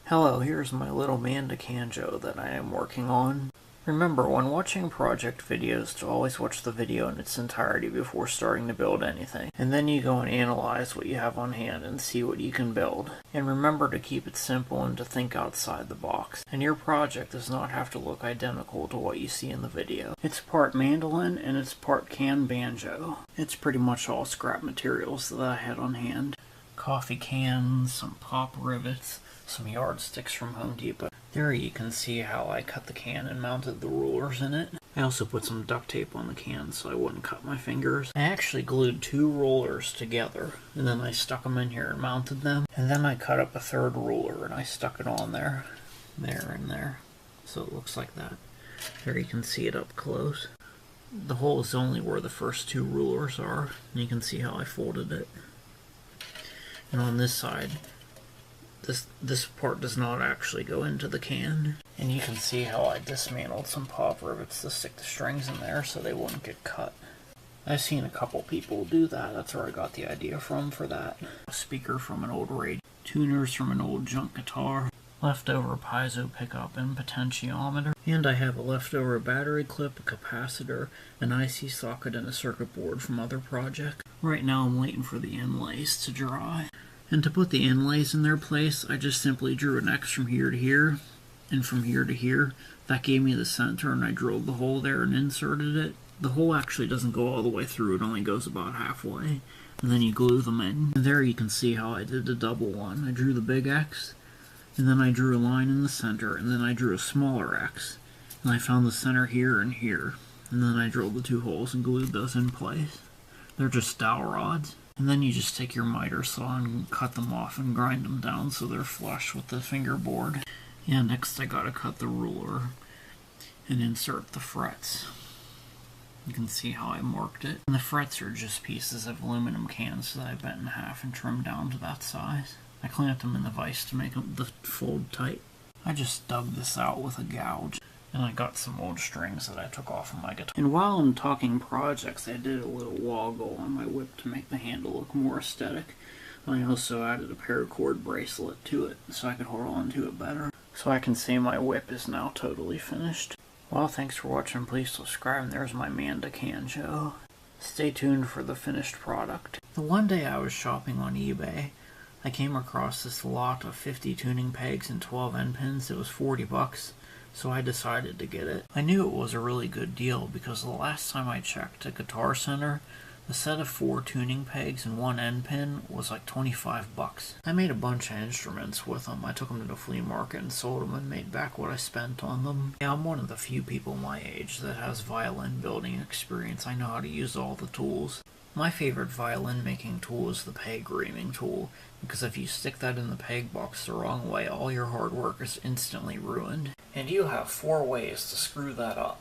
Hello, here's my little Mandocanjo that I am working on. Remember, when watching project videos, to always watch the video in its entirety before starting to build anything. And then you go and analyze what you have on hand and see what you can build. And remember to keep it simple and to think outside the box. And your project does not have to look identical to what you see in the video. It's part mandolin and it's part canned banjo. It's pretty much all scrap materials that I had on hand. Coffee cans, some pop rivets, some yardsticks from Home Depot. There you can see how I cut the can and mounted the rulers in it. I also put some duct tape on the can so I wouldn't cut my fingers. I actually glued 2 rulers together, and then I stuck them in here and mounted them. And then I cut up a 3rd ruler and I stuck it on there. There and there. So it looks like that. There you can see it up close. The hole is only where the first 2 rulers are, and you can see how I folded it. And on this side, this part does not actually go into the can. And you can see how I dismantled some pop rivets to stick the strings in there so they wouldn't get cut. I've seen a couple people do that. That's where I got the idea from for that. A speaker from an old radio, tuners from an old junk guitar, leftover piezo pickup and potentiometer, and I have a leftover battery clip, a capacitor, an IC socket, and a circuit board from other projects. Right now I'm waiting for the inlays to dry. And to put the inlays in their place, I just simply drew an X from here to here, and from here to here. That gave me the center, and I drilled the hole there and inserted it. The hole actually doesn't go all the way through, it only goes about halfway. And then you glue them in. And there you can see how I did the double one. I drew the big X, and then I drew a line in the center, and then I drew a smaller X. And I found the center here and here. And then I drilled the 2 holes and glued those in place. They're just dowel rods. And then you just take your miter saw and cut them off and grind them down so they're flush with the fingerboard. Yeah, next I gotta cut the ruler and insert the frets. You can see how I marked it. And the frets are just pieces of aluminum cans that I bent in half and trimmed down to that size. I clamped them in the vise to make them fold tight. I just dug this out with a gouge. And I got some old strings that I took off of my guitar. And while I'm talking projects, I did a little woggle on my whip to make the handle look more aesthetic. I also added a paracord bracelet to it so I could hold on to it better. So I can say my whip is now totally finished. Well, thanks for watching. Please subscribe. And there's my Mandocanjo. Stay tuned for the finished product. The one day I was shopping on eBay, I came across this lot of 50 tuning pegs and 12 end pins. It was $40. So I decided to get it. I knew it was a really good deal because the last time I checked at Guitar Center, the set of 4 tuning pegs and 1 end pin was like $25. I made a bunch of instruments with them. I took them to the flea market and sold them and made back what I spent on them. Yeah, I'm one of the few people my age that has violin building experience. I know how to use all the tools. My favorite violin making tool is the peg reaming tool, because if you stick that in the peg box the wrong way, all your hard work is instantly ruined. And you have 4 ways to screw that up.